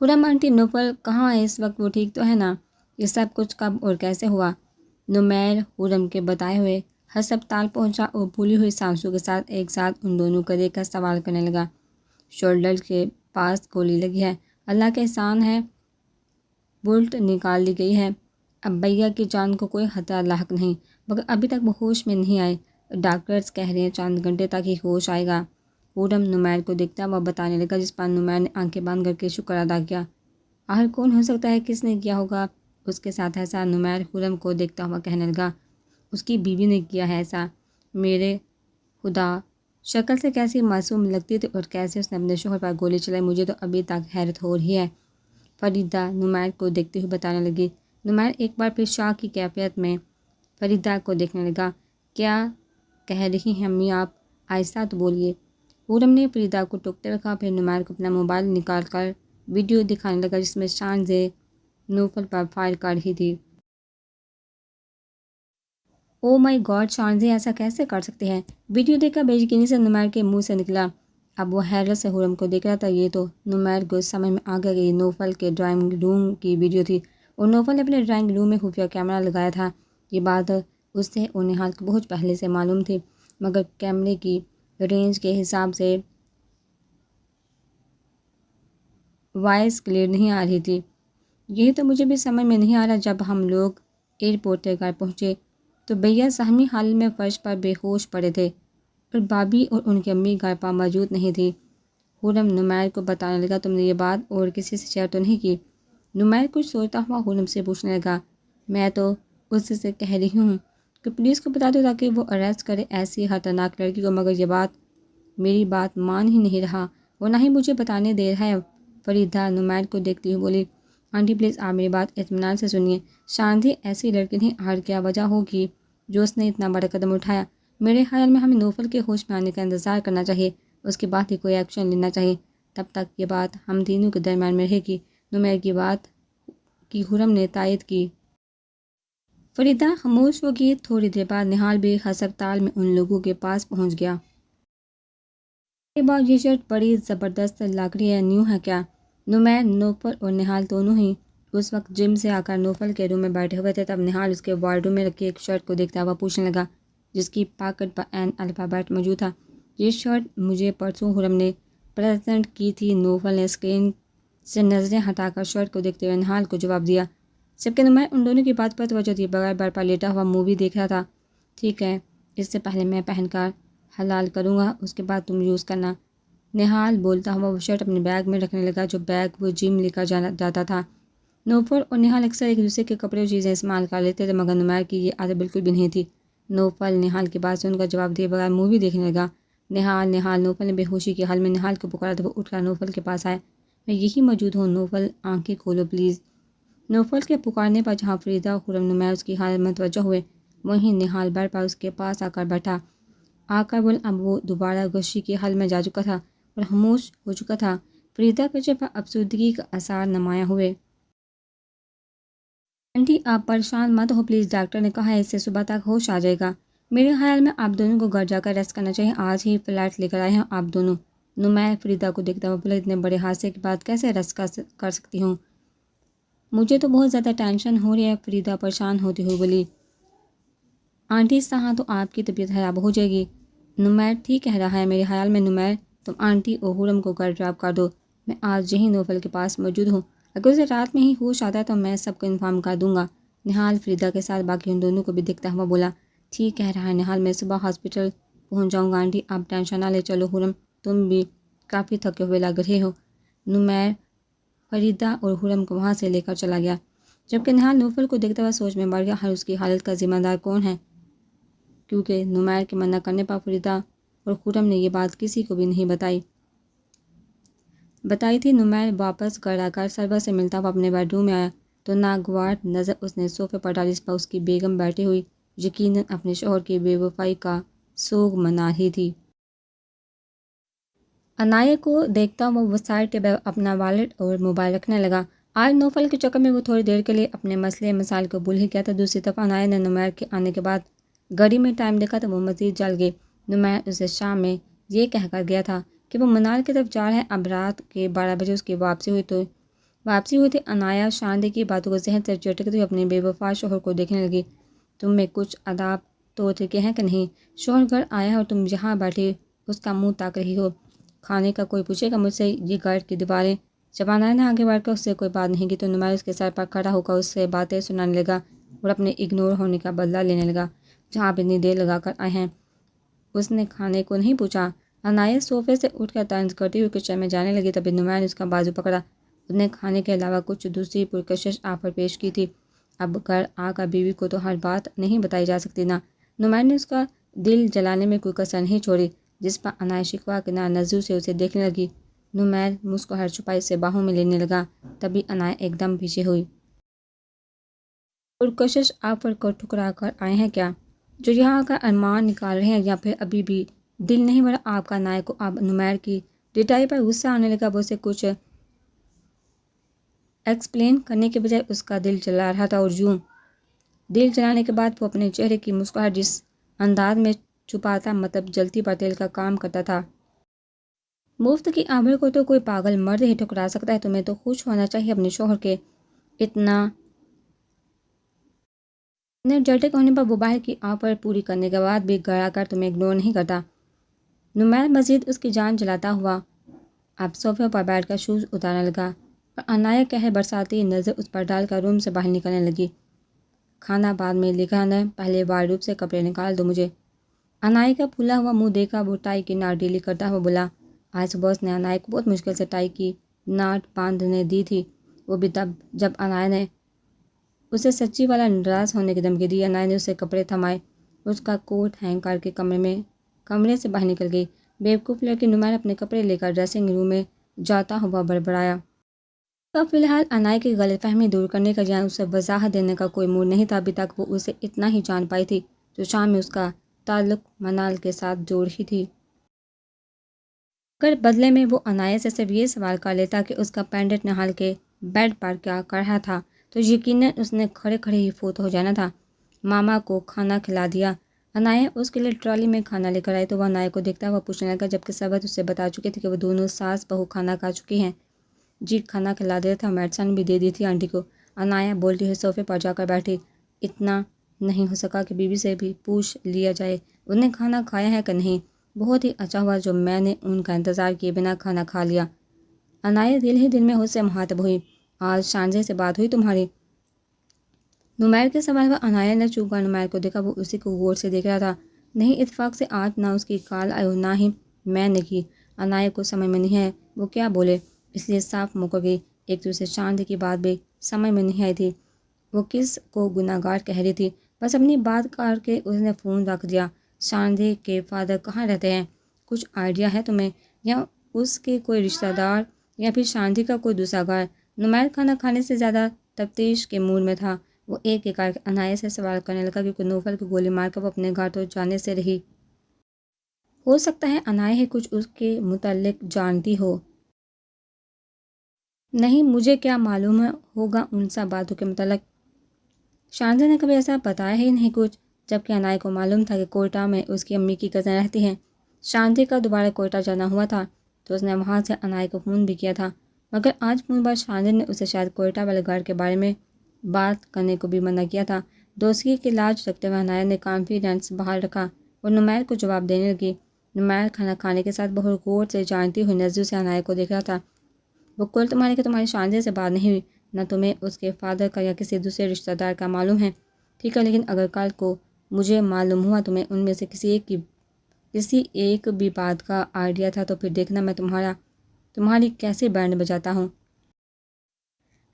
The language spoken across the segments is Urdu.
خرم آنٹی نوفل کہاں ہے اس وقت؟ وہ ٹھیک تو ہے نا؟ یہ سب کچھ کب اور کیسے ہوا؟ نمیر خرم کے بتائے ہوئے ہسپتال پہنچا اور پھولی ہوئی سانسوں کے ساتھ ایک ساتھ ان دونوں کو دیکھ کر سوال کرنے لگا۔ شولڈر کے پاس گولی لگی ہے، اللہ کا احسان ہے بلٹ نکال لی گئی ہے، اب بھیا کی جان کو کوئی خطرہ لاحق نہیں، مگر ابھی تک وہ ہوش میں نہیں آئے، ڈاکٹرز کہہ رہے ہیں چند گھنٹے تک ہی ہوش آئے گا۔ خرم نمیر کو دیکھتا وہ بتانے لگا، جس پر نمیر نے آنکھیں باندھ کر کے شکر ادا کیا۔ آخر کون ہو سکتا ہے؟ کس نے کیا ہوگا اس کے ساتھ ایسا؟ نمیر خرم کو دیکھتا ہوا کہنے لگا، اس کی بیوی نے کیا ہے ایسا۔ میرے خدا، شکل سے کیسی معصوم لگتی تھی اور کیسے اس نے اپنے شوہر پر گولی چلائی، مجھے تو ابھی تک حیرت ہو رہی ہے۔ فریدہ نمیر کو دیکھتے ہوئے بتانے لگی۔ نمیر ایک بار پھر شاک کی کیفیت میں فریدہ کو دیکھنے لگا۔ کیا کہہ رہی ہیں امی آپ؟ آہستہ تو بولیے۔ خرم نے فریدہ کو ٹوکتے رکھا، پھر نمیر کو اپنا موبائل نکال کر ویڈیو دکھانے لگا جس میں شانزے نوفل پر فائر کر رہی تھی۔ او مائی گاڈ، شانزے ایسا کیسے کر سکتے ہیں؟ ویڈیو دیکھ کر بے یقینی سے نمیر کے منہ سے نکلا۔ اب وہ حیرت سے خرم کو دیکھ رہا تھا۔ یہ تو نمیر کو سمجھ میں آ گیا کہ یہ نوفل کے ڈرائنگ روم کی ویڈیو تھی اور نوفل نے اپنے ڈرائنگ روم میں خفیہ کیمرہ لگایا تھا۔ یہ بات اسے اور نہال کو بہت پہلے سے معلوم تھی، مگر کیمرے کی رینج کے حساب سے وائس کلیئر نہیں آ رہی تھی۔ یہی تو مجھے بھی سمجھ میں نہیں آ رہا۔ جب ہم لوگ ایئرپورٹ کے گھر پہنچے تو بھیا سہمی حالت میں فرش پر بے ہوش پڑے تھے اور بابی اور ان کی امی گھر پر موجود نہیں تھی۔ خرم نمیر کو بتانے لگا، تم نے یہ بات اور کسی سے شیئر تو نہیں کی؟ نمیر کچھ سوچتا ہوا خرم سے پوچھنے لگا، میں تو اس سے کہہ رہی ہوں کہ پولیس کو بتا دو تاکہ وہ اریسٹ کرے ایسی خطرناک لڑکی کو، مگر یہ بات میری بات مان ہی نہیں رہا، وہ نہ ہی مجھے بتانے دے رہا ہے۔ فریدہ نمیر کو دیکھتی ہوئی بولی، آنٹی پلیز آپ میری بات اطمینان سے سنیے، شانزی ایسی لڑکی نہیں، اور کیا وجہ ہوگی جو اس نے اتنا بڑا قدم اٹھایا؟ میرے خیال میں ہمیں نوفل کے ہوش میں آنے کا انتظار کرنا چاہیے، اس کے بعد ہی کوئی ایکشن لینا چاہیے، تب تک یہ بات ہم تینوں کے درمیان میں رہے گی۔ نمیر کی بات کی خرم نے تائید کی۔ فریدہ خاموش ہو گئی۔ تھوڑی دیر بعد نہال بھی ہسپتال میں ان لوگوں کے پاس پہنچ گیا۔ یہ شرٹ بڑی زبردست لگ رہی ہے، نیو ہے کیا؟ نمیر، نوفل اور نہال دونوں ہی اس وقت جم سے آ کر نوفل کے روم میں بیٹھے ہوئے تھے۔ تب نہال اس کے وارڈروب میں رکھی ایک شرٹ کو دیکھتا ہوا پوچھنے لگا، جس کی پاکٹ پر این الفابیٹ موجود تھا، یہ شرٹ مجھے پرسوں خرم نے پریزنٹ کی تھی۔ نوفل نے اسکرین سے نظریں ہٹا کر شرٹ کو دیکھتے ہوئے نہال کو جواب دیا، جبکہ نمیر ان دونوں کی بات پر توجہ دیے بغیر بیڈ پر لیٹا ہوا مووی دیکھ رہا تھا۔ ٹھیک ہے، اس سے پہلے میں پہن کر حلال کروں گا، اس کے بعد تم یوز کرنا۔ نہال بولتا ہوا وہ شرٹ اپنے بیگ میں رکھنے لگا، جو بیگ وہ جم لے کر جاتا تھا۔ نوفل اور نہال اکثر ایک دوسرے کے کپڑے اور چیزیں استعمال کر لیتے تھے، مگر نمیر کی یہ عادت بالکل بھی نہیں تھی۔ نوفل نہال کی بات سے ان کا جواب دیے بغیر مووی دیکھنے لگا۔ نہال نوفل نے بے ہوشی کی حال میں نہال کو پکارا تو وہ اٹھ کر نوفل کے پاس آیا۔ میں یہی موجود ہوں نوفل، آنکھیں کھولو پلیز۔ نوفل کے پکارنے پر جہاں فریدہ خرم نمیر اس کی حالت میں متوجہ ہوئے، وہیں نہال بیڈ پر اس کے پاس آ کر بیٹھا۔ اب وہ دوبارہ غشی کی حال میں جا چکا تھا اور خاموش ہو چکا تھا۔ فریدہ کے چہرے پر افسردگی کا آثار نمایاں ہوئے۔ آنٹی آپ پریشان مت ہو پلیز، ڈاکٹر نے کہا ہے اس سے صبح تک ہوش آ جائے گا۔ میرے خیال میں آپ دونوں کو گھر جا کر ریسٹ کرنا چاہیے، آج ہی فلائٹ لے کر آئے ہیں آپ دونوں۔ نمیر فریدہ کو دیکھتا ہوا بولا، اتنے بڑے حادثے کے بعد کیسے ریسٹ کر سکتی ہوں؟ مجھے تو بہت زیادہ ٹینشن ہو رہی ہے، فریدہ پریشان ہوتی ہوئی بولی۔ آنٹی اس طرح تو آپ کی طبیعت خراب ہو جائے گی۔ نمیر ٹھیک کہہ رہا ہے، میرے خیال میں نمیر تم آنٹی اور خرم کو گھر ڈراپ کر دو، میں آج یہیں نوفل کے پاس موجود ہوں، اگر اسے رات میں ہی ہوش آتا ہے تو میں سب کو انفارم کر دوں گا۔ نہال فریدہ کے ساتھ باقی ان دونوں کو بھی دیکھتا ہوا بولا، ٹھیک کہہ رہا ہے نہال، میں صبح ہاسپٹل پہنچ جاؤں گا آنٹی، آپ ٹینشن نہ لے۔ چلو خرم، تم بھی کافی تھکے ہوئے لگ رہے ہو۔ نمیر فریدہ اور خرم کو وہاں سے لے کر چلا گیا، جبکہ نہال نوفل کو دیکھتا ہوا سوچ میں پڑ گیا، ہر اس کی حالت کا ذمہ دار کون ہے، کیونکہ نمیر کے منع کرنے پر فریدہ اور خرم نے یہ بات کسی کو بھی نہیں بتائی تھی۔ نمیر واپس گھر آ کر سرور سے ملتا ہوا اپنے بیڈ روم میں آیا تو ناگوار نظر اس نے صوفے پر ڈالی، جس پر اس کی بیگم بیٹھی ہوئی یقیناً اپنے شوہر کی بے وفائی کا سوگ منا رہی تھی۔ عنایہ کو دیکھتا ہوا وہ سائڈ ٹیبل اپنا والیٹ اور موبائل رکھنے لگا۔ آج نوفل کے چکر میں وہ تھوڑی دیر کے لیے اپنے مسئلے مسائل کو بھول ہی گیا تھا۔ دوسری طرف عنایہ نے نمیر کے آنے کے بعد گھڑی میں ٹائم دیکھا تو وہ مزید جل گئی۔ نمیر اسے شام میں یہ کہہ کر گیا تھا کہ وہ منال کی طرف جا رہا ہے، اب رات کے 12 بجے اس کی واپسی ہوئی تو واپسی ہوئی تھی عنایا شاندی کی باتوں کو ذہن سے چٹکتے ہوئے اپنے بے وفا شوہر کو دیکھنے لگی۔ تم میں کچھ آداب تو طریقے ہیں کہ نہیں؟ شوہر گھر آیا ہے اور تم یہاں بیٹھی اس کا منہ تاک رہی ہو۔ کھانے کا کوئی پوچھے گا مجھ سے یہ گھر کی دیواریں؟ جب عنایا نے آگے بڑھ کر اس سے کوئی بات نہیں کی تو نمیر اس کے سر پر کھڑا ہو کر اس سے باتیں سنانے لگا اور اپنے اگنور ہونے کا بدلہ لینے لگا۔ جہاں آپ اتنی دیر لگا کر آئے ہیں؟ اس نے کھانے کو نہیں پوچھا۔ عنایا صوفے سے اٹھ کر طنز کرتی ہوئی کچن میں جانے لگی، تبھی نمیر نے اس کا بازو پکڑا۔ اس نے کھانے کے علاوہ کچھ دوسری پرکشش آفر پیش کی تھی۔ اب گھر آ کر بیوی کو تو ہر بات نہیں بتائی جا سکتی نا۔ نمیر نے اس کا دل جلانے میں کوئی کسر نہیں چھوڑی، جس پر عنایا شکوہ کے نظروں سے اسے دیکھنے لگی۔ نمیر مسکراہٹ چھپائی سے باہوں میں لینے لگا، تبھی عنایا ایک دم پیچھے ہوئی۔ پرکشش آفر کو ٹھکرا کر آئے ہیں کیا؟ جو یہاں آ کر ارمان نکال رہے ہیں، یا پھر ابھی بھی دل نہیں بھرا آپ کا؟ عنایا کو اب نمیر کی ڈٹائی پر غصہ آنے لگا۔ وہ اسے کچھ ایکسپلین کرنے کے بجائے اس کا دل جلا رہا تھا، اور یوں دل جلانے کے بعد وہ اپنے چہرے کی مسکراہٹ جس انداز میں چھپاتا مطلب جلتی پر تیل کا کام کرتا تھا۔ مفت کی آبر کو تو کوئی پاگل مرد ہی ٹھکرا سکتا ہے، تمہیں تو خوش ہونا چاہیے اپنے شوہر کے اتنا انرجیٹک ہونے پر۔ وہ باہر کی آفر پوری کرنے کے بعد بھی گھر آ کر تمہیں اگنور نہیں کرتا۔ نمیر مزید اس کی جان جلاتا ہوا اب صوفے پر بیٹھ کر شوز اتارنے لگا، اور عنایا قہر برساتی نظر اس پر ڈال کر روم سے باہر نکلنے لگی۔ کھانا بعد میں لکھا ہے، پہلے وارڈروب سے کپڑے نکال دو مجھے۔ عنایا کا پھولا ہوا منہ دیکھا وہ ٹائی کی ناٹ ڈھیلی کرتا ہوا بولا۔ آج صبح اس نے عنایا کو بہت مشکل سے ٹائی کی ناٹ باندھنے دی تھی، وہ بھی تب جب عنایا نے اسے سچی والا ناراض ہونے کی دھمکی دی۔ عنایا نے اسے کپڑے تھمائے، اس کا کوٹ ہینگ کر کے کمرے سے باہر نکل گئی۔ بیوقوف لڑکی نمیر اپنے کپڑے لے کر ڈریسنگ روم میں جاتا ہوا بڑبڑایا۔ تو فی الحال عنایا کی غلط فہمی دور کرنے کا یا اسے وضاحت دینے کا کوئی موڈ نہیں تھا۔ ابھی تک وہ اسے اتنا ہی جان پائی تھی جو شام میں اس کا تعلق منال کے ساتھ جوڑ ہی تھی۔ اگر بدلے میں وہ عنایا سے صرف یہ سوال کر لیتا کہ اس کا پینڈنٹ نہال کے بیڈ پر کیا کر رہا تھا تو یقیناً اس نے کھڑے کھڑے ہی فوت ہو جانا تھا۔ ماما کو کھانا کھلا دیا؟ عنایا اس کے لیے ٹرالی میں کھانا لے کر آئی تو وہ عنایا کو دیکھتا ہوا پوچھنے لگا، جبکہ سبت اسے بتا چکے تھے کہ وہ دونوں ساس بہو کھانا کھا چکی ہیں۔ جی کھانا کھلا دیا تھا، میڈیسن بھی دے دی تھی آنٹی کو۔ عنایا بولتی ہوئے صوفے پر جا کر بیٹھی۔ اتنا نہیں ہو سکا کہ بیوی سے بھی پوچھ لیا جائے انہوں نے کھانا کھایا ہے کہ نہیں؟ بہت ہی اچھا ہوا جو میں نے ان کا انتظار کیے بنا کھانا کھا لیا۔ عنایا دل ہی دل میں اس سے مخاطب ہوئی، آج شانزے سے بات ہوئی تمہاری؟ نمیر کے سوال پر عنایا نے چوپ کر نمیر کو دیکھا، وہ اسی کو غور سے دیکھ رہا تھا۔ نہیں، اتفاق سے آج نہ اس کی کال آئی اور نہ ہی میں نے کی۔ عنایا کو سمجھ میں نہیں ہے وہ کیا بولے، اس لیے صاف مکر گئی۔ ایک دوسرے شاندی کی بات بھی سمجھ میں نہیں آئی تھی، وہ کس کو گناہ گار کہہ رہی تھی۔ بس اپنی بات کر کے اس نے فون رکھ دیا۔ شاندی کے فادر کہاں رہتے ہیں؟ کچھ آئیڈیا ہے تمہیں؟ یا اس کے کوئی رشتہ دار یا پھر شاندی کا کوئی دوسرا گھر؟ نمیر کھانا کھانے سے زیادہ تفتیش کے موڈ میں تھا۔ وہ ایک ایک کر کے عنایا سے سوال کرنے لگا کیونکہ نوفل کو گولی مار کر وہ اپنے گھر تو جانے سے رہی۔ ہو سکتا ہے عنایا ہی کچھ اس کے متعلق جانتی ہو۔ نہیں، مجھے کیا معلوم ہوگا ان سب باتوں کے متعلق؟ شاندی نے کبھی ایسا بتایا ہی نہیں کچھ، جبکہ عنایا کو معلوم تھا کہ کوئٹہ میں اس کی امی کی کزن رہتی ہیں۔ شاندی کا دوبارہ کوئٹہ جانا ہوا تھا تو اس نے وہاں سے عنایا کو فون بھی کیا تھا، مگر آج فون پر شاندی نے اسے شاید کوئٹہ والے گھر کے بارے میں بات کرنے کو بھی منع کیا تھا۔ دوستگی کی لاج رکھتے ہوئے عنایا نے کانفیڈنس بحال رکھا اور نمیر کو جواب دینے لگی۔ نمیر کھانا کھانے کے ساتھ بہت غور سے جانتی ہوئی نظروں سے عنایا کو دیکھ رہا تھا۔ وہ کل تمہاری کہ تمہاری شاندی سے بات نہیں ہوئی، نہ تمہیں اس کے فادر کا یا کسی دوسرے رشتہ دار کا معلوم ہے، ٹھیک ہے؟ لیکن اگر کل کو مجھے معلوم ہوا تمہیں ان میں سے کسی ایک بھی بات کا آئیڈیا تھا تو پھر دیکھنا میں تمہاری کیسے بینڈ بجاتا ہوں۔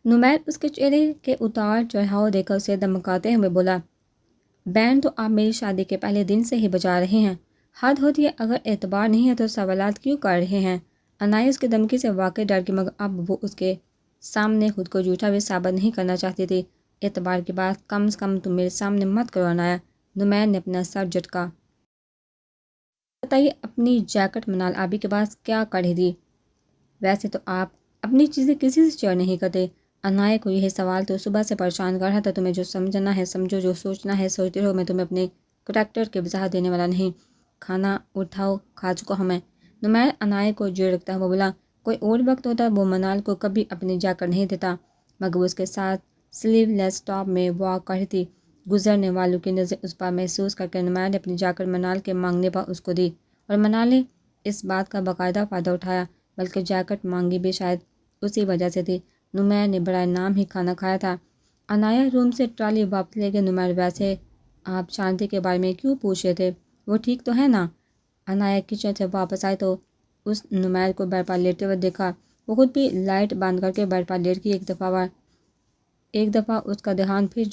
نمیر اس کے چہرے کے اتار چڑھاؤ دیکھ کر اسے دمکاتے ہوئے بولا، بینڈ تو آپ میری شادی کے پہلے دن سے ہی بجا رہے ہیں، حد ہوتی ہے، اگر اعتبار نہیں ہے تو سوالات کیوں کر رہے ہیں؟ عنایا اس کی دھمکی سے واقعی ڈر گئی، مگر اب وہ اس کے سامنے خود کو جھوٹا بھی ثابت نہیں کرنا چاہتی تھی۔ اعتبار کی بات کم سے کم تم میرے سامنے مت کرو عنایا۔ نمیر نے اپنا سر جھٹکا۔ بتائیے اپنی جیکٹ منال آبی کے پاس کیا کر رہی تھی؟ ویسے تو آپ اپنی چیزیں کسی سے شیئر نہیں کرتے۔ عنایا کو یہ سوال تو صبح سے پریشان کر رہا تھا۔ تمہیں جو سمجھنا ہے سمجھو، جو سوچنا ہے سوچتے رہو، میں تمہیں اپنے کریکٹر کی وضاحت دینے والا نہیں۔ کھانا اٹھاؤ، کھا چکا ہوں میں۔ نمیر عنایا کو جوڑ رکھتا ہوا بولا، کوئی اور وقت ہوتا وہ منال کو کبھی اپنی جا کر نہیں دیتا، مگر وہ اس کے ساتھ سلیو لیس ٹاپ میں واک کر رہی تھی۔ گزرنے والوں کی نظر اس پر محسوس کر کے نمیر نے اپنی جا کر منال کے مانگنے پر اس کو دی، اور منال نے اس بات کا باقاعدہ فائدہ اٹھایا، بلکہ جیکٹ مانگی بھی شاید اسی وجہ سے تھی۔ نمیر نے برائے نام ہی کھانا کھایا تھا۔ عنایہ روم سے ٹرالی واپس لے کے نمیر ویسے آپ شانتی کے بارے میں کیوں پوچھ رہے تھے؟ وہ ٹھیک تو ہے نا؟ عنایہ کچن سے واپس آئے تو اس نمیر کو بیڈ پر لیٹے ہوئے دیکھا۔ وہ خود بھی لائٹ بند کر کے بیڈ پر لیٹ کی۔ ایک دفعہ اس کا دھیان پھر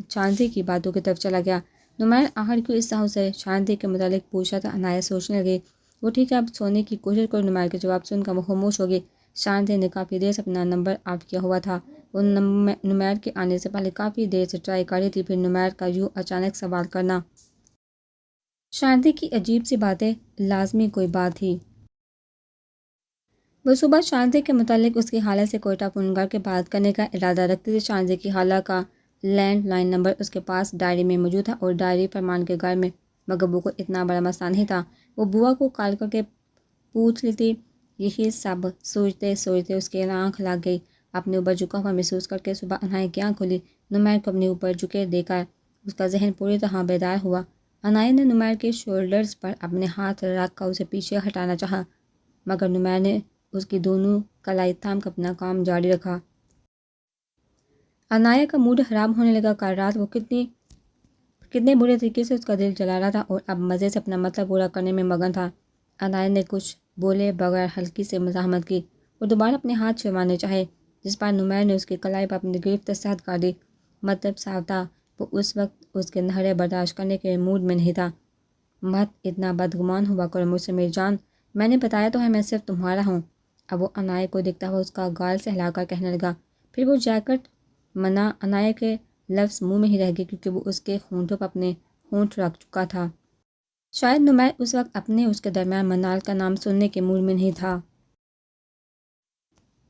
شانتی کی باتوں کی طرف چلا گیا۔ نمیر آخر کیوں اس طرح سے شانتی کے متعلق پوچھا تھا؟ عنایہ سوچنے لگی۔ وہ ٹھیک ہے، اب سونے کی کوشش کرو۔ نمیر کے جواب سن کر وہ خاموش ہوگی۔ شانتی نے کافی دیر سے اپنا نمبر آف کیا ہوا تھا۔ وہ نمیر کے آنے سے پہلے کافی دیر سے ٹرائی کر رہی تھی، پھر نمیر کا یوں اچانک سوال کرنا۔ شانتی کی عجیب سی باتیں، لازمی کوئی بات تھی۔ وہ صبح شانتی کے متعلق اس کی خالہ سے کوئٹہ فون کر کے بات کرنے کا ارادہ رکھتی تھی۔ شانتی کی خالہ کا لینڈ لائن نمبر اس کے پاس ڈائری میں موجود تھا اور ڈائری فرمان کے گھر میں، مگر وہ کوئی اتنا بڑا مسئلہ نہیں تھا۔ وہ بوا کو کال کر کے پوچھ لیتی۔ یہی سب سوچتے سوچتے اس کی آنکھ لگ گئی۔ اپنے اوپر جھکا ہوا محسوس کر کے صبح عنایہ کی آنکھ کھلی۔ نمیر کو اپنے اوپر جھکے دیکھا، اس کا ذہن پوری طرح بیدار ہوا۔ عنایہ نے نمیر کے شولڈرز پر اپنے ہاتھ رکھ کر اسے پیچھے ہٹانا چاہا، مگر نمیر نے اس کی دونوں کلائی تھام کر اپنا کام جاری رکھا۔ عنایہ کا موڈ خراب ہونے لگا۔ کل رات وہ کتنے برے طریقے سے اس کا دل جلا رہا تھا اور اب مزے سے اپنا مطلب پورا کرنے میں مگن تھا۔ عنایہ نے کچھ بولے بغیر ہلکی سے مزاحمت کی۔ وہ دوبارہ اپنے ہاتھ چھڑوانے چاہے، جس پر نمیر نے اس کی کلائی پر اپنی گرفت سخت کر دی۔ مطلب صاف تھا، وہ اس وقت اس کے نخرے برداشت کرنے کے موڈ میں نہیں تھا۔ مت اتنا بدگمان ہوا کرو مجھ سے میری جان، میں نے بتایا تو ہے میں صرف تمہارا ہوں۔ اب وہ عنایہ کو دیکھتا ہوا اس کا گال سہلا کر کہنے لگا۔ پھر وہ جیکٹ منا عنایہ کے لفظ منہ میں ہی رہ گئے، کیونکہ وہ اس کے ہونٹوں پر اپنے ہونٹ رکھ چکا تھا۔ شاید نمیر اس وقت اپنے اس کے درمیان منال کا نام سننے کے موڈ میں نہیں تھا۔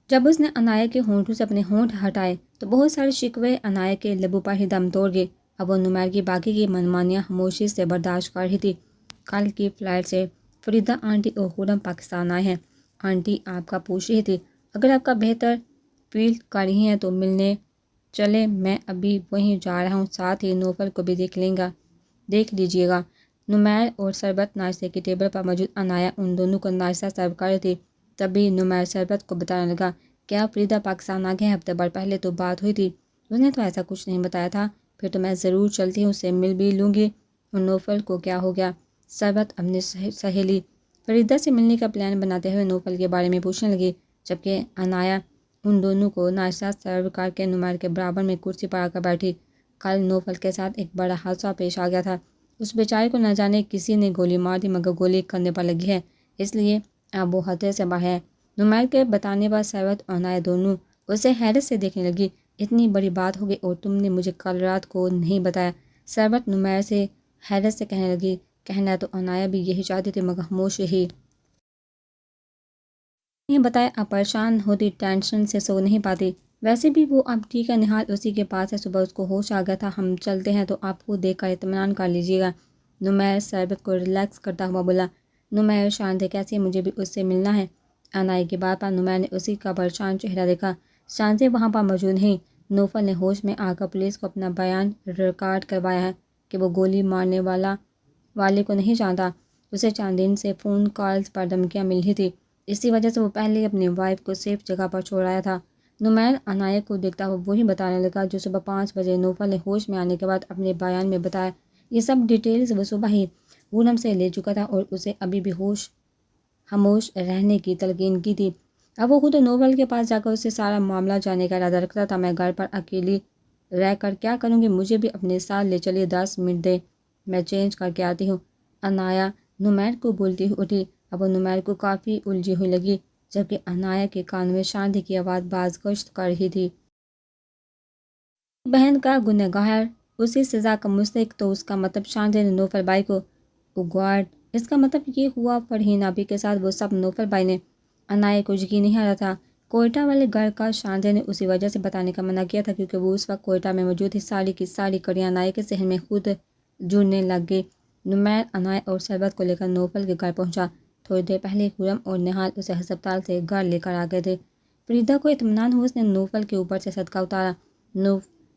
جب اس نے عنایہ کے ہونٹوں سے اپنے ہونٹ ہٹائے تو بہت سارے شکوے عنایہ کے لبوں پر ہی دم توڑ گئے۔ اب وہ نمیر کی باقی کی منمانیاں خاموشی سے برداشت کر رہی تھی۔ کل کی فلائٹ سے فریدہ آنٹی اور خرم پاکستان آئے ہیں۔ آنٹی آپ کا پوچھ رہی تھی، اگر آپ کا بہتر فیل کر رہی ہیں تو ملنے چلے، میں ابھی وہیں جا رہا ہوں، ساتھ ہی نوفل کو بھی دیکھ لیجیے گا۔ نمیر اور سربت ناشتے کی ٹیبل پر موجود۔ عنایہ ان دونوں کو ناشتہ سرو کر رہی تھی، تبھی نمیر سربت کو بتانے لگا، کیا فریدہ پاکستان آ گئے؟ ہفتے بھر پہلے تو بات ہوئی تھی، اس نے تو ایسا کچھ نہیں بتایا تھا۔ پھر تو میں ضرور چلتی ہوں، اس سے مل بھی لوں گی۔ اور نوفل کو کیا ہو گیا؟ سربت اپنی سہیلی فریدہ سے ملنے کا پلان بناتے ہوئے نوفل کے بارے میں پوچھنے لگی، جبکہ عنایہ ان دونوں کو ناشتہ سرو کر کے نمیر کے برابر میں کرسی پر آ کر بیٹھی۔ کل نوفل کے ساتھ ایک بڑا حادثہ پیش آ گیا تھا۔ اس بیچارے کو نہ جانے کسی نے گولی مار دی، مگر گولی کندھے پر لگی ہے، اس لیے اب وہ خطرے سے باہر ہے۔ نمیر کے بتانے پر سربت اور عنایہ دونوں اسے حیرت سے دیکھنے لگی۔ اتنی بڑی بات ہو گئی اور تم نے مجھے کل رات کو نہیں بتایا؟ سربت نمیر سے حیرت سے کہنے لگی۔ کہنا تو عنایہ بھی یہی چاہتی تھی، مگر خاموش رہی۔ نہیں بتایا، اب پریشان ہوتی، ٹینشن سے سو نہیں پاتی۔ ویسے بھی وہ اب ٹھیک ہے، نہال اسی کے پاس ہے، صبح اس کو ہوش آ گیا تھا۔ ہم چلتے ہیں تو آپ کو دیکھ کر اطمینان کر لیجیے گا۔ نمیر سربت کو ریلیکس کرتا ہوا بولا۔ نمیر شانتی کیسی ہے؟ مجھے بھی اس سے ملنا ہے۔ عنایہ کی بات پر نمیر نے اسی کا پریشان چہرہ دیکھا۔ شانتی وہاں پر موجود نہیں۔ نوفل نے ہوش میں آ کر پولیس کو اپنا بیان ریکارڈ کروایا ہے کہ وہ گولی مارنے والے کو نہیں جانتا۔ اسے چند دن سے فون کالز پر دھمکیاں مل رہی تھی، اسی وجہ سے وہ پہلے ہی اپنی وائف کو سیف جگہ پر چھوڑ آیا تھا۔ نمیر عنایہ کو دیکھتا ہوا وہی بتانے لگا جو صبح 5 بجے نوفل نے ہوش میں آنے کے بعد اپنے بیان میں بتایا۔ یہ سب ڈیٹیلز وہ صبح ہی خرم سے لے چکا تھا اور اسے ابھی بھی خاموش رہنے کی تلقین کی تھی۔ اب وہ خود نوفل کے پاس جا کر اس سے سارا معاملہ جاننے کا ارادہ رکھتا تھا۔ میں گھر پر اکیلی رہ کر کیا کروں گی؟ مجھے بھی اپنے ساتھ لے چلیے، 10 منٹ دے، میں چینج کر کے آتی ہوں۔ عنایہ نمیر کو بولتی ہوئی اٹھی۔ اب وہ نمیر کو کافی الجھی ہوئی لگی، جبکہ عنایہ کے کان میں شانتی کی آواز بازگشت کر رہی تھی۔ بہن کا گنہگار اسی سزا کا مستحق، تو اس کا مطلب شانتی نے نوفل بھائی کو گارڈ، اس کا مطلب یہ ہوا فرحین آپی کے ساتھ وہ سب نوفل بھائی نے؟ عنایہ کو یقین نہیں آ رہا تھا۔ کوئٹہ والے گھر کا شانتی نے اسی وجہ سے بتانے کا منع کیا تھا کیونکہ وہ اس وقت کوئٹہ میں موجود تھی۔ ساری کی ساری کڑیاں عنایہ کے ذہن میں خود جڑنے لگ گئی۔ نمیر عنایہ اور سربت کو لے کر نوفل کے گھر پہنچا۔ تھوڑی دیر پہلے خرم اور نہال اسے ہسپتال سے گھر لے کر آ گئے تھے۔ فریدہ کو اطمینان ہوا، اس نے نوفل کے اوپر سے صدقہ اتارا۔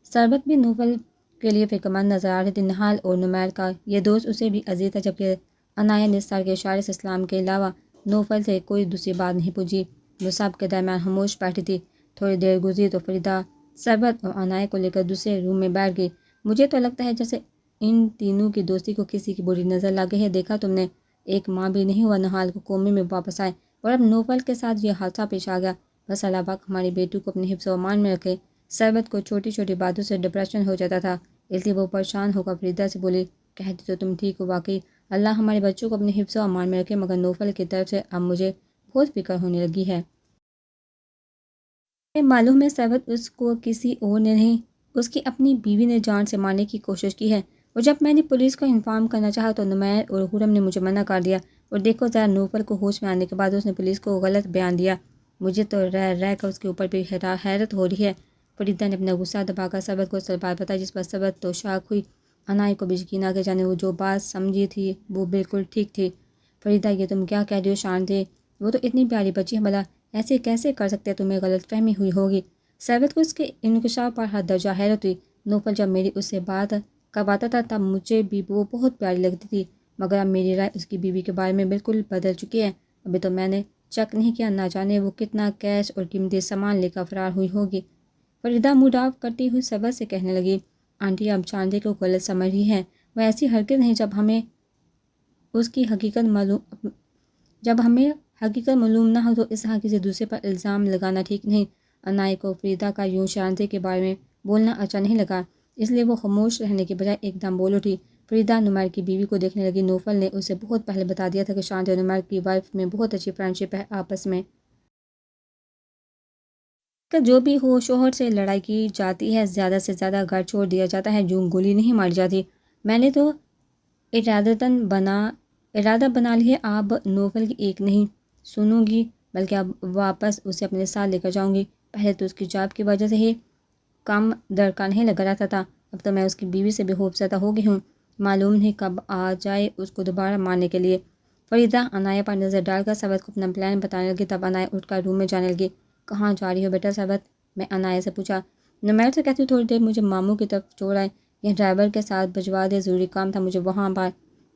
سربت بھی نوفل کے لیے فکر مند نظر آ رہی تھی۔ نہال اور نمیر کا یہ دوست اسے بھی عزیز تھا، جبکہ عنایہ نے سر کے اشارے سے اسلام کے علاوہ نوفل سے کوئی دوسری بات نہیں پوچھی۔ وہ سب کے درمیان خاموش بیٹھی تھی۔ تھوڑی دیر گزری تو فریدہ سربت اور عنایہ کو لے کر دوسرے روم میں بیٹھ گئی۔ مجھے تو لگتا ہے جیسے ان تینوں کی دوستی کو کسی کی بری نظر لگ گئی ہے۔ دیکھا تم نے، ایک ماہ بھی نہیں ہوا نہال کو کومے میں واپس آئے اور اب نوفل کے ساتھ یہ حادثہ پیش آ گیا۔ بس اللہ پاک ہماری بیٹی کو اپنے حفظ و امان میں رکھے۔ سربت کو چھوٹی چھوٹی باتوں سے ڈپریشن ہو جاتا تھا، اس لیے وہ پریشان ہو کر فریدہ سے بولی، کہتی تو تم ٹھیک ہو، واقعی اللہ ہمارے بچوں کو اپنے حفظ و امان میں رکھے، مگر نوفل کی طرف سے اب مجھے بہت فکر ہونے لگی ہے۔ معلوم ہے سربت اس کو کسی اور نے نہیں، اس کی اپنی بیوی نے جان سے مارنے کی کوشش کی ہے، اور جب میں نے پولیس کو انفارم کرنا چاہا تو نمیر اور خرم نے مجھے منع کر دیا، اور دیکھو ذرا نوفل کو ہوش میں آنے کے بعد اس نے پولیس کو غلط بیان دیا۔ مجھے تو رہ کر اس کے اوپر بھی حیرت ہو رہی ہے۔ فریدہ نے اپنا غصہ دبا کر سربت کو اصل بات بتائی، جس پر سربت تو شاک ہوئی۔ عنایہ کو بھی یقین آ گیا، جانے وہ جو بات سمجھی تھی وہ بالکل ٹھیک تھی۔ فریدہ یہ تم کیا کہہ رہی ہو شانتی، وہ تو اتنی پیاری بچی ہے، بھلا ایسے کیسے کر سکتے، تمہیں غلط فہمی ہوئی ہوگی۔ سربت کو اس کے انکشاف پر حد درجہ حیرت ہوئی۔ نوفل جب میری اس سے بات کرواتا تھا تب مجھے بھی وہ بہت پیاری لگتی تھی، مگر اب میری رائے اس کی بیوی کے بارے میں بالکل بدل چکی ہے۔ ابھی تو میں نے چیک نہیں کیا، نہ جانے وہ کتنا کیش اور قیمتی سامان لے کر فرار ہوئی ہوگی۔ فریدہ موڈ آف کرتی ہوئی سربت سے کہنے لگی، آنٹی اب چاندی کو غلط سمجھ رہی ہے، وہ ایسی ہرگز نہیں، جب ہمیں حقیقت معلوم نہ ہو تو اس طرح کسی دوسرے پر الزام لگانا ٹھیک نہیں۔ عنایہ کو فریدہ کا یوں شانتی کے بارے میں بولنا اچھا نہیں لگا، اس لیے وہ خاموش رہنے کے بجائے ایک دم بول اٹھی۔ فریدہ نمیر کی بیوی کو دیکھنے لگی۔ نوفل نے اسے بہت پہلے بتا دیا تھا کہ شانتی اور نمیر کی وائف میں بہت اچھی فرینڈشپ ہے آپس میں، کہ جو بھی ہو شوہر سے لڑائی کی جاتی ہے، زیادہ سے زیادہ گھر چھوڑ دیا جاتا ہے، یوں گولی نہیں ماری جاتی۔ میں نے تو ارادہ بنا لی ہے، اب نوفل کی ایک نہیں سنوں گی، بلکہ اب واپس اسے اپنے ساتھ لے کر جاؤں گی۔ پہلے تو اس کی جاب کی وجہ سے ہی کم در کا نہیں لگا رہتا تھا، اب تو میں اس کی بیوی سے بھی خوفزدہ ہو گئی ہوں، معلوم نہیں کب آ جائے اس کو دوبارہ مارنے کے لیے۔ فریدہ عنایہ پر نظر ڈال کر سربت کو اپنا پلان بتانے لگی، تب عنایہ اٹھ کر روم میں جانے لگی۔ کہاں جا رہی ہو بیٹا سربت، میں عنایہ سے پوچھا۔ نمیر سے کہتی ہوں تھوڑی دیر مجھے ماموں کی طرف چھوڑ آئے، یہ ڈرائیور کے ساتھ بھجوا دے، ضروری کام تھا مجھے وہاں پر،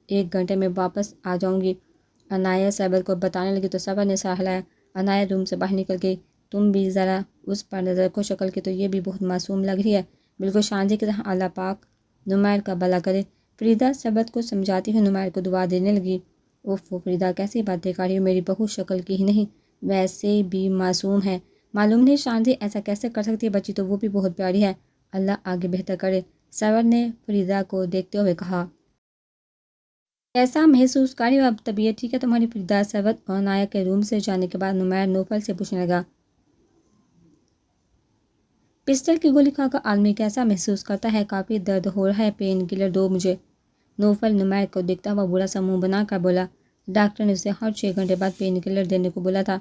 1 گھنٹے میں واپس آ جاؤں گی۔ عنایہ سربت کو بتانے لگی تو سربت نے سر ہلایا۔ عنایہ روم سے باہر نکل گئی۔ تم بھی ذرا اس پر نظر رکھو، شکل کی تو یہ بھی بہت معصوم لگ رہی ہے، بالکل شانتی کی طرح، اللہ پاک نمیر کا بھلا کرے۔ فریدہ سربت کو سمجھاتی ہوئی نمیر کو دعا دینے لگی۔ اوف فریدہ کیسی باتیں کر رہی ہو، میری بہو شکل کی ہی نہیں ویسے بھی معصوم ہے، معلوم نہیں شانتی ایسا کیسے کر سکتی ہے، بچی تو وہ بھی بہت پیاری ہے، اللہ آگے بہتر کرے، سربت نے فریدہ کو دیکھتے ہوئے کہا۔ کیسا محسوس کر رہی ہو، اب طبیعت ٹھیک ہے تمہاری؟ فریدہ سربت اور عنایہ کے روم سے جانے کے بعد نمیر نوفل سے پوچھنے لگا، پسٹل کی گولی کھا کر آدمی کیسا محسوس کرتا ہے؟ کافی درد ہو رہا ہے، پین کلر دو مجھے۔ نوفل نمیر کو دیکھتا ہوا برا سا منہ بنا کر بولا، ڈاکٹر نے اسے ہر 6 گھنٹے بعد پین کلر دینے کو بولا تھا۔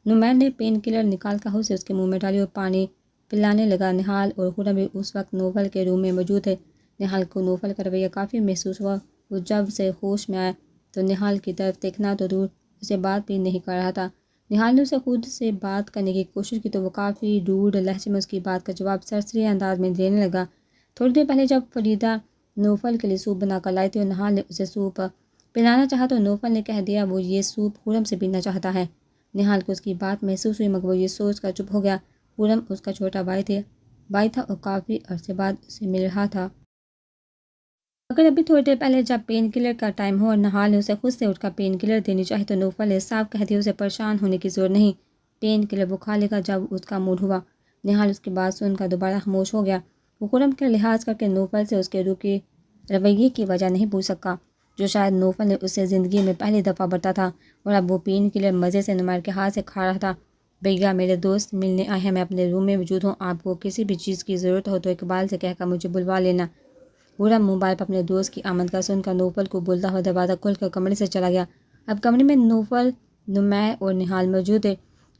نمیر نے پین کلر نکال کر اسے اس کے منہ میں ڈالی اور پانی پلانے لگا۔ نہال اور خرم بھی اس وقت نوفل کے روم میں موجود تھے۔ نہال کو نوفل کا رویہ کافی محسوس ہوا، وہ جب سے ہوش میں آیا تو نہال کی طرف دیکھنا تو دور، اسے بات بھی نہیں کر رہا تھا۔ نہال نے اسے خود سے بات کرنے کی کوشش کی تو وہ کافی روڈ لہجے میں اس کی بات کا جواب سرسری انداز میں دینے لگا۔ تھوڑی دیر پہلے جب فریدہ نوفل کے لیے سوپ بنا کر لائی تھی اور نہال نے اسے سوپ پلانا چاہا تو نوفل نے کہہ دیا وہ یہ سوپ خرم سے پینا چاہتا ہے۔ نہال کو اس کی بات محسوس ہوئی، مگر وہ یہ سوچ کر چپ ہو گیا، خرم اس کا چھوٹا بھائی تھا اور کافی عرصے بعد اسے مل رہا تھا۔ اگر ابھی تھوڑی دیر پہلے جب پین کلر کا ٹائم ہو اور نہال نے اسے خود سے اٹھ کر پین کلر دینی چاہی تو نوفل نے صاف کہہ دیا اسے پریشان ہونے کی ضرورت نہیں، پین کلر وہ کھا لے گا جب اس کا موڈ ہوا۔ نہال اس کی بات سن کر دوبارہ خاموش ہو گیا، وہ خرم کا لحاظ کر کے نوفل سے اس کے رویے کی وجہ نہیں پوچھ سکا، جو شاید نوفل نے اس سے زندگی میں پہلی دفعہ برتا تھا، اور اب وہ پین کلر مزے سے نمیر کے ہاتھ سے کھا رہا تھا۔ بھیا میرے دوست ملنے آئے ہیں، میں اپنے روم میں موجود ہوں، آپ کو کسی بھی چیز کی ضرورت ہو تو اقبال سے کہہ کر مجھے بلوا لینا۔ خرم موبائل پر اپنے دوست کی آمد کا سن کر نوفل کو بولتا ہوا دروازہ کھول کر کمرے سے چلا گیا۔ اب کمرے میں نوفل، نمیر اور نہال موجود تھے۔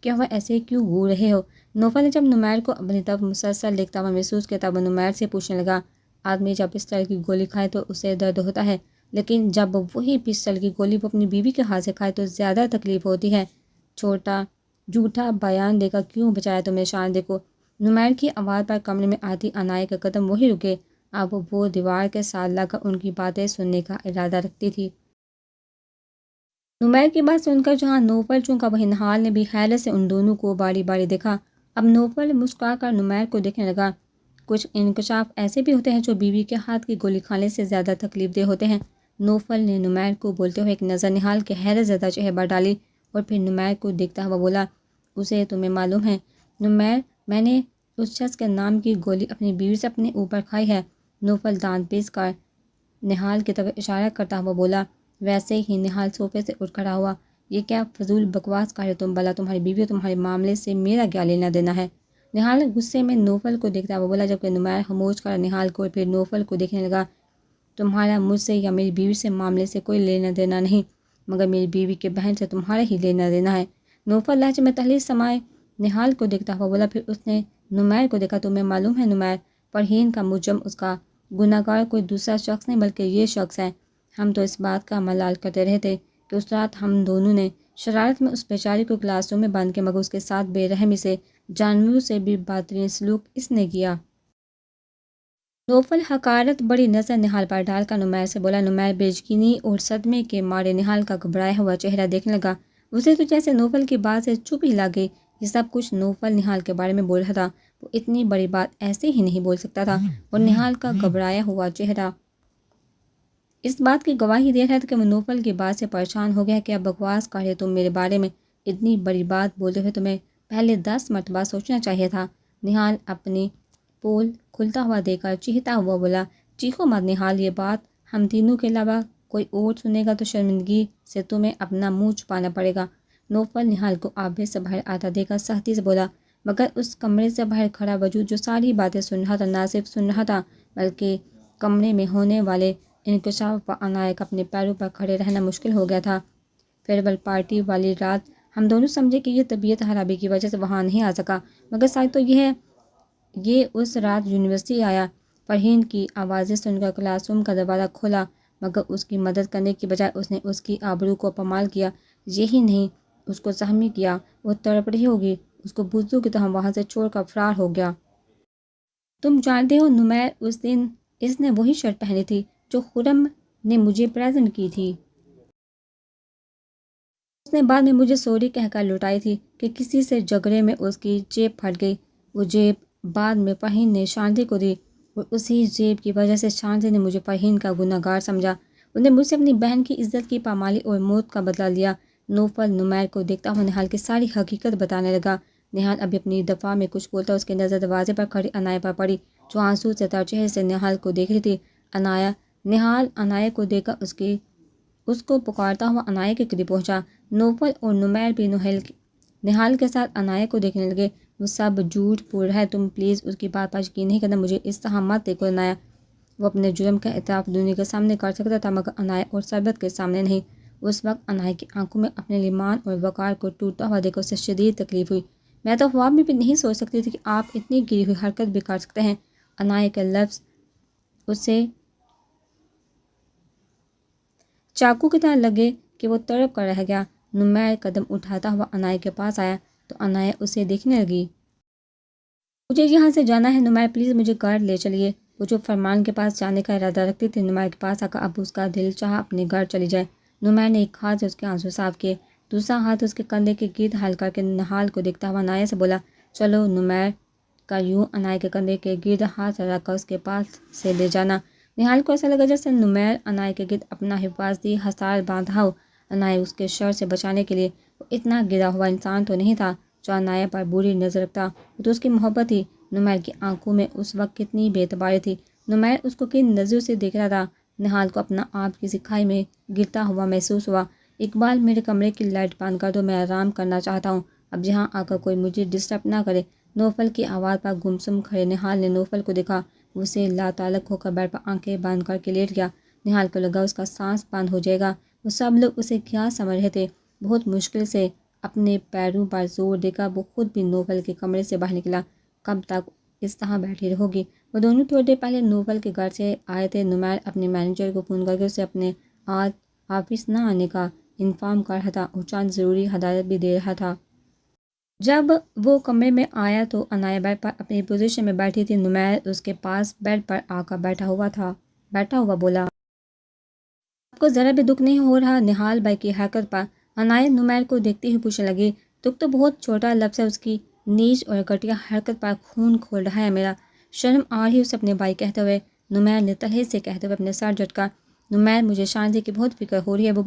کیا ہوا، ایسے کیوں گھور رہے ہو؟ نوفل نے جب نمیر کو اپنی طرف مسلسل دیکھتا ہوا محسوس کیا تب وہ نمیر سے پوچھنے لگا، آدمی جب پسٹل کی گولی کھائے تو اسے درد ہوتا ہے، لیکن جب وہی پسٹل کی گولی وہ اپنی بیوی کے ہاتھ سے کھائے تو زیادہ تکلیف ہوتی ہے۔ چھوٹا جھوٹا بیان دے کر کیوں بچایا تم نے شان کو؟ نمیر کی آواز پر کمرے میں آتی عنایت کا قدم وہی رکے۔ اب وہ دیوار کے ساتھ لگ کر ان کی باتیں سننے کا ارادہ رکھتی تھی۔ نمیر کی بات سن کر جہاں نوفل چونکا وہیں نہال نے بھی حیرت سے ان دونوں کو باری باری دیکھا۔ اب نوفل مسکرا کر نمیر کو دیکھنے لگا۔ کچھ انکشاف ایسے بھی ہوتے ہیں جو بیوی کے ہاتھ کی گولی کھانے سے زیادہ تکلیف دہ ہوتے ہیں۔ نوفل نے نمیر کو بولتے ہوئے ایک نظر نہال کے حیرت زدہ چہرے پر ڈالی اور پھر نمیر کو دیکھتا ہوا بولا، اسے تمہیں معلوم ہے نمیر، میں نے اس شخص کے نام کی گولی اپنی بیوی سے اپنے اوپر کھائی ہے۔ نوفل دانت پیس کر نہال کی طرف اشارہ کرتا ہوا بولا۔ ویسے ہی نہال صوفے سے اٹھ کھڑا ہوا۔ یہ کیا فضول بکواس کر رہے تم؟ بھلا تمہاری بیوی اور تمہارے معاملے سے میرا کیا لینا دینا ہے؟ نہال غصے میں نوفل کو دیکھتا ہوا بولا، جبکہ نمیر خاموش کر نہال کو اور پھر نوفل کو دیکھنے لگا۔ تمہارا مجھ سے یا میری بیوی سے معاملے سے کوئی لینا دینا نہیں، مگر میری بیوی کے بہن سے تمہارا ہی لینا دینا ہے۔ نوفل لہجے میں تہلیس سمائے نہال کو دیکھتا ہوا بولا، پھر اس نے نمیر کو دیکھا۔ تمہیں معلوم ہے نمیر، فرحین کا مجرم، اس کا گناہگار کوئی دوسرا شخص نہیں بلکہ یہ شخص ہے۔ ہم تو اس بات کا ملال کرتے رہے تھے کہ اس رات ہم دونوں نے شرارت میں اس بیچاری کو کلاس روم میں باندھ کے مگر اس کے ساتھ بے رحمی سے جانوروں سے بھی بدترین سلوک اس نے کیا۔ نوفل حقارت بڑی نظر نہال پر ڈال کر نمیر سے بولا۔ نمیر بے یقینی اور صدمے کے مارے نہال کا گھبرایا ہوا چہرہ دیکھنے لگا۔ اسے تو جیسے نوفل کی بات سے چپ ہی لگ گئی۔ یہ سب کچھ نوفل نہال کے بارے میں بول رہا تھا، وہ اتنی بڑی بات ایسے ہی نہیں بول سکتا تھا، اور نہال کا گھبرایا ہوا چہرہ اس بات کی گواہی دے رہا تھا کہ وہ نوفل کی بات سے پریشان ہو گیا کہ اب بکواس کر رہے تم میرے بارے میں؟ اتنی بڑی بات بولتے ہوئے تمہیں پہلے 10 مرتبہ سوچنا چاہیے تھا۔ نہال اپنی پول کھلتا ہوا دے کر چیختا ہوا بولا، چیخو مت نہال، یہ بات ہم تینوں کے علاوہ کوئی اور سنے گا تو شرمندگی سے تمہیں اپنا منہ چھپانا پڑے گا۔ نوفل نہال کو آبے سے باہر آتا دیکھ کر سختی سے بولا، مگر اس کمرے سے باہر کھڑا وجود جو ساری باتیں سن رہا تھا، نہ صرف سن رہا تھا بلکہ کمرے میں ہونے والے انکشاف پر عنایت کا اپنے پیروں پر کھڑے رہنا مشکل ہو گیا تھا۔ فیئرویل پارٹی والی رات ہم دونوں سمجھے کہ یہ طبیعت خرابی کی وجہ سے وہاں نہیں آ سکا، مگر سچ تو یہ ہے یہ اس رات یونیورسٹی آیا۔ فرحین کی آوازیں سن کر کلاس روم کا دروازہ کھولا، مگر اس کی مدد کرنے کی بجائے اس نے اس کی آبرو کو پامال کیا۔ یہی نہیں، اس کو زخمی کیا۔ وہ تڑپ رہی ہوگی، اس کو بزدل کی طرح وہاں سے چھوڑ کر فرار ہو گیا۔ تم جانتے ہو نمیر، اس دن اس نے وہی شرٹ پہنی تھی جو خرم نے مجھے پریزنٹ کی تھی۔ اس نے بعد میں مجھے سوری کہہ کر لٹائی تھی کہ کسی سے جھگڑے میں اس کی جیب پھٹ گئی۔ وہ جیب بعد میں فرحین نے شانتی کو دی، اور اسی جیب کی وجہ سے شانتی نے مجھے فرحین کا گنہگار سمجھا۔ اس نے مجھ سے اپنی بہن کی عزت کی پامالی اور موت کا بدلہ لیا۔ نوفل نمیر کو دیکھتا ہوا نہال کی ساری حقیقت بتانے لگا۔ نہال ابھی اپنی دفاع میں کچھ بولتا، اس کی نظر دروازے پر کھڑی عنایت پر پڑی جو آنسو سے تر چہرے سے نہال کو دیکھ رہی تھی۔ نہال عنایت کو دیکھ کر اس کو پکارتا ہوا عنایت کے قریب پہنچا۔ نوفل اور نمیر بھی نہال کے ساتھ عنایت کو دیکھنے لگے۔ وہ سب جھوٹ بول رہا ہے، تم پلیز اس کی بات پر یقین نہیں کرنا، مجھے اس طرح مت دیکھو عنایت۔ وہ اپنے جرم کا اعتراف دنیا کے سامنے کر سکتا تھا مگر عنایت اور ثروت کے سامنے نہیں۔ اس وقت عنایت کی آنکھوں میں اپنے لیمان اور وقار کو ٹوٹتا ہوا دیکھ کر اسے شدید تکلیف ہوئی۔ میں تو خواب میں بھی نہیں سوچ سکتی تھی کہ آپ اتنی گری ہوئی حرکت بھی کر سکتے ہیں۔ عنایت کے لفظ اسے چاقو کی طرح لگے کہ وہ تڑپ کر رہ گیا۔ نمیر قدم اٹھاتا ہوا عنایت کے پاس آیا تو عنایت اسے دیکھنے لگی۔ مجھے یہاں سے جانا ہے نمیر، پلیز مجھے گھر لے چلیے۔ وہ جو فرمان کے پاس جانے کا ارادہ رکھتی تھی، نمیر کے پاس آ کر اب اس کا دل چاہا اپنے گھر چلی جائے۔ نمیر نے ایک ہاتھ سے اس کے آنسو صاف کیے، دوسرا ہاتھ اس کے کندھے کے گرد ہل کر کے نہال کو دیکھتا ہوا عنایت سے بولا، چلو نمیر کا یوں عنایت کے کندھے کے گرد ہاتھ رکھ کر اس کے پاس سے لے جانا۔ نہال کو ایسا لگا جیسے نمیر عنایت کے گرد اپنا حفاظتی حصار باندھا ہو۔ عنایت اس کے شر سے بچانے کے لیے وہ اتنا گرا ہوا انسان تو نہیں تھا جو عنایت پر بری نظر رکھتا، وہ تو اس کی محبت تھی۔ نمیر کی آنکھوں میں اس وقت کتنی بے اعتباری تھی، نمیر اس کو کن نظروں سے دیکھ رہا تھا۔ نہال کو اپنا آپ کسی کھائی میں گرتا ہوا محسوس ہوا۔ اقبال، میرے کمرے کی لائٹ بند کر دو، میں آرام کرنا چاہتا ہوں، اب یہاں آ کر کوئی مجھے ڈسٹرب نہ کرے۔ نوفل کی آواز پر گمسم کھڑے نہال نے نوفل کو دیکھا، وہ اسے لاتعلق ہو کر بیڈ پر آنکھیں بند کر کے لیٹ گیا۔ نہال کو لگا اس کا سانس بند ہو جائے گا۔ وہ سب لوگ اسے کیا سمجھ رہے تھے؟ بہت مشکل سے اپنے پیروں پر زور دے کر وہ خود بھی نوفل کے کمرے سے باہر نکلا۔ کب تک اس طرح بیٹھی رہو گی؟ وہ دونوں تھوڑی دیر پہلے نوفل کے گھر سے آئے تھے۔ نمیر اپنے مینیجر کو فون کر کے اسے اپنے آج آفس نہ آنے کا انفارم کر رہا تھا اور چند ضروری ہدایت بھی دے رہا تھا۔ جب وہ کمرے میں آیا تو عنایہ بیڈ پر اپنی پوزیشن میں بیٹھی تھی۔ نمیر اس کے پاس بیڈ پر آ کر بیٹھا ہوا بولا، آپ کو ذرا بھی دکھ نہیں ہو رہا نہال بھائی کی حرکت پر؟ عنایہ نمیر کو دیکھتے ہی پوچھنے لگی۔ دکھ تو بہت چھوٹا لفظ ہے، اس کی نیچ اور گھٹیا حرکت پر خون کھول رہا ہے میرا، شرم آ رہی اسے اپنے بھائی کہتے ہوئے۔ نمیر نے تلخی سے کہتے ہوئے اپنے سر جھٹکا۔ نمیر مجھے شانتی کی بہت فکر ہو رہی ہے، وہ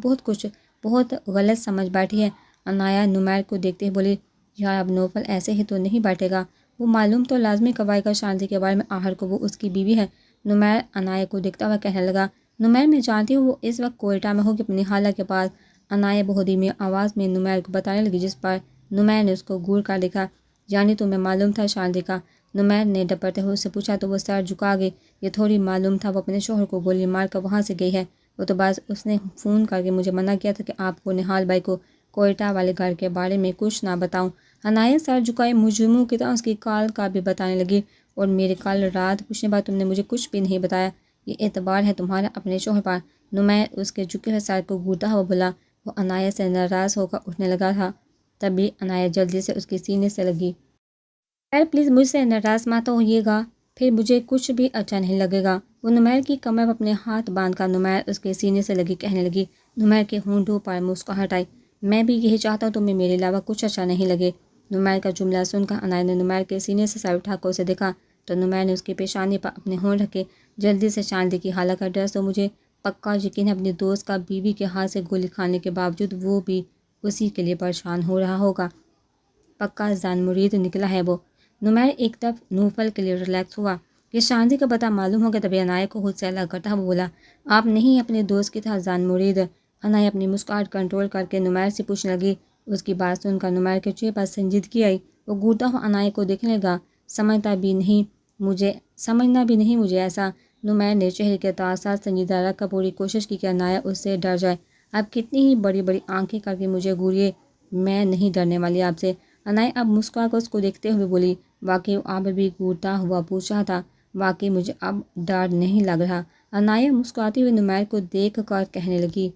بہت غلط سمجھ بیٹھی ہے۔ عنایہ نمیر کو دیکھتے ہی بولی، یار اب نوفل ایسے ہی تو نہیں بیٹھے گا، وہ معلوم تو لازمی کرائے گا شانتی کے بارے میں، آخر کو وہ اس کی بیوی ہے۔ نمیر عنایہ کو دیکھتا ہوا کہنے لگا، نمیر میں جانتی ہوں وہ اس وقت کوئٹہ میں ہوگی اپنی خالہ کے پاس۔ عنایہ بہت دھیمی آواز میں نمیر کو بتانے لگی، جس پر نمیر نے اس کو گور کر دیکھا۔ یعنی تمہیں معلوم تھا شانتی کا؟ نمیر نے ڈپٹتے ہوئے اسے پوچھا تو وہ سر جھکا گئی۔ یہ تھوڑی معلوم تھا وہ اپنے شوہر کو گولی مار کر وہاں سے گئی ہے، وہ تو بس اس نے فون کر کے مجھے منع کیا تھا کہ آپ کو نہال بھائی کو کوئٹہ والے گھر کے بارے میں کچھ نہ بتاؤں۔ عنایہ سر جھکائے مجرموں کی طرح اس کی کال کا بھی بتانے لگی، اور میرے کل رات پوچھنے بعد تم نے مجھے کچھ بھی نہیں بتایا، یہ اعتبار ہے تمہارا اپنے شوہر پر؟ نمیر اس کے جھکے ہوئے سر کو گھورتا ہوا بولا۔ وہ عنایہ سے ناراض ہو کر اٹھنے لگا تھا، تبھی عنایہ جلدی سے اس کے سینے سے لگی۔ خیر پلیز مجھ سے ناراض مت ہوئیے گا، پھر مجھے کچھ بھی اچھا نہیں لگے گا۔ وہ نمیر کی کمر پر اپنے ہاتھ باندھ کر نمیر اس کے سینے سے لگی کہنے لگی۔ نمیر کے ہونٹوں پر مسکراہٹ آئی، میں بھی یہی چاہتا ہوں تمہیں میرے علاوہ کچھ اچھا نہیں لگے۔ نمیر کا جملہ سن کر عنایہ نے نمیر کے سینے سے سر اٹھا کر اسے دیکھا تو نمیر نے اس کی پیشانی پر اپنے ہونٹ رکھے۔ جلدی سے شانتی کی خالہ کا ایڈریس تو مجھے پکا یقین ہے اپنی دوست کا بیوی کے ہاتھ سے گولی کھانے کے باوجود وہ بھی اسی کے لیے پریشان ہو رہا ہوگا، پکا جان مرید نکلا ہے وہ۔ نمیر ایک دفعہ نوفل کے لیے ریلیکس ہوا کہ شانتی کا پتہ معلوم ہو گیا، تبھی عنایہ کو خود سے الگ کرتا ہوا بولا، آپ نہیں اپنے دوست کی طرح جان مرید؟ عنایہ اپنی مسکراہٹ کنٹرول کر کے نمیر سے پوچھنے لگی۔ اس کی بات سن کر نمیر کے چہرے پر سنجیدگی آئی، وہ گھورتا ہوا عنایہ کو دیکھنے لگا۔ سمجھنا بھی نہیں مجھے ایسا۔ نمیر نے چہرے کے تاثرات سنجیدہ رکھ کر پوری کوشش کی کہ عنایہ اس سے ڈر جائے۔ آپ کتنی ہی بڑی بڑی آنکھیں کر کے مجھے گھوریے، میں نہیں ڈرنے والی آپ سے۔ عنایہ اب مسکرا کر اس کو دیکھتے ہوئے بولی، واقعی وہ اب بھی گھورتا ہوا پوچھ رہا تھا، واقعی مجھے اب ڈر نہیں لگ رہا؟ عنایہ مسکراتی ہوئی نمیر کو دیکھ کر کہنے لگی،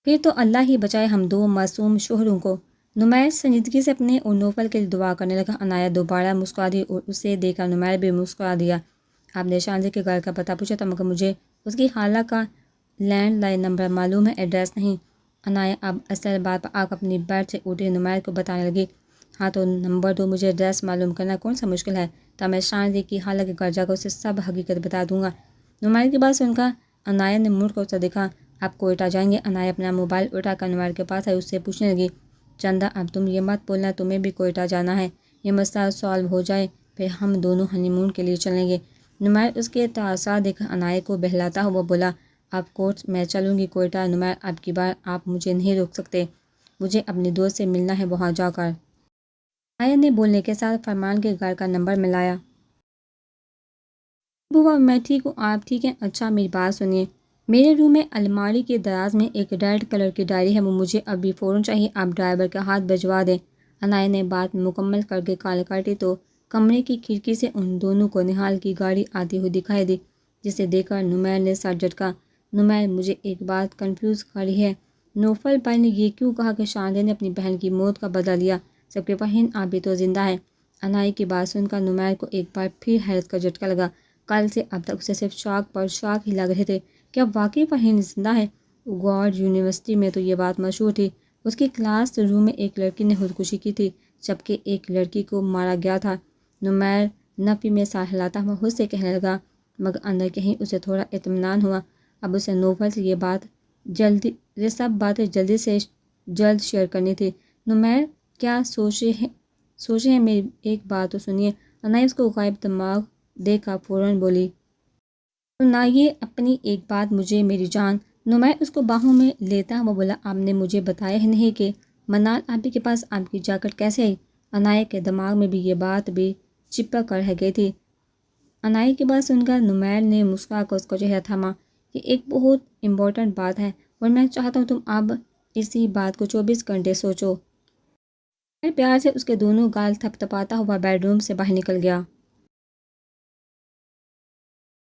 پھر تو اللہ ہی بچائے ہم دو معصوم شوہروں کو۔ نمیر سنجیدگی سے اپنے اور نوفل کے لیے دعا کرنے لگا۔ عنایہ دوبارہ مسکرا دی اور اسے دیکھ کر نمیر بھی مسکرا دیا۔ آپ نے شانتی کے گھر کا پتہ پوچھا تھا، مگر مجھے اس کی خالہ کا لینڈ لائن نمبر معلوم ہے، ایڈریس نہیں۔ عنایہ اب اصل بات پر آ کر اپنی بیڈ سے اٹھی نمیر کو بتانے لگی، ہاں تو نمبر 2 مجھے ایڈریس معلوم کرنا کون سا مشکل ہے، تب میں شانتی کی خالہ کے گھر جا کر اسے سب حقیقت بتا دوں گا۔ نمیر کی بات سن کر عنایہ نے مڑ کر اسے دیکھا۔ آپ کوئٹہ جائیں گے؟ عنایہ اپنا موبائل اٹھا کر نمیر کے پاس آئی، اس سے پوچھنے لگی، چندہ اب تم یہ مت بولنا تمہیں بھی کوئٹہ جانا ہے، یہ مسئلہ سالو ہو جائے پھر ہم دونوں ہنی مون کے لیے چلیں گے۔ نمیر اس کے تاثرات دیکھ کر عنایہ کو بہلاتا ہوا بولا، آف کورس میں چلوں گی کوئٹہ نمیر، اب کی بار آپ مجھے نہیں روک سکتے، مجھے اپنی دوست سے ملنا ہے وہاں جا کر۔ عنایہ نے بولنے کے ساتھ فرمان کے گھر کا نمبر ملایا۔ بوا میں ٹھیک ہوں، آپ ٹھیک ہیں؟ اچھا میری بات سنیے، میرے روم میں الماری کے دراز میں ایک ریڈ کلر کی ڈائری ہے، وہ مجھے ابھی فوراً چاہیے، آپ ڈرائیور کے ہاتھ بھجوا دیں۔ عنایہ نے بات مکمل کر کے کال کاٹی تو کمرے کی کھڑکی سے ان دونوں کو نہال کی گاڑی آتی ہوئی دکھائی دی، جسے دیکھ کر نمیر نے سر جھٹکا۔ نمیر مجھے ایک بات کنفیوز کر رہی ہے، نوفل بھائی نے یہ کیوں کہا کہ شانتی نے اپنی بہن کی موت کا بدلہ لیا، سب کے فہم ابھی تو زندہ ہے؟ عنایہ کی بات سن کر نمیر کو ایک بار پھر حیرت کا جھٹکا لگا۔ کل سے اب تک اسے صرف شاک پر شاک ہی لگ رہے تھے، کیا واقعی فہیم زندہ ہے؟ گوارڈ یونیورسٹی میں تو یہ بات مشہور تھی، اس کی کلاس روم میں ایک لڑکی نے خودکشی کی تھی، جبکہ ایک لڑکی کو مارا گیا تھا۔ نمیر نفی میں سر ہلاتا ہوا خود سے کہنے لگا، مگر اندر کہیں اسے تھوڑا اطمینان ہوا، اب اسے نوفل سے یہ سب باتیں جلد شیئر کرنی تھی۔ نمیر کیا سوچے ہیں میری ایک بات تو سنیے۔ عنایہ اس کو غائب دماغ دیکھ کر فوراً بولی، سنائیے اپنی ایک بات مجھے میری جان۔ نمیر اس کو باہوں میں لیتا ہوا بولا، آپ نے مجھے بتایا ہی نہیں کہ منال آپی کے پاس آپ کی جیکٹ کیسے آئی؟ عنایہ کے دماغ میں بھی یہ بات بھی چپک کر رہ گئی تھی۔ عنایہ کی بات سن کر نمیر نے مسکرا کر اس کا چہرہ تھاما، یہ ایک بہت امپورٹنٹ بات ہے اور میں چاہتا ہوں تم اب اسی بات کو 24 گھنٹے سوچو۔ پھر پیار سے اس کے دونوں گال تھپتپاتا ہوا بیڈ روم سے باہر نکل گیا۔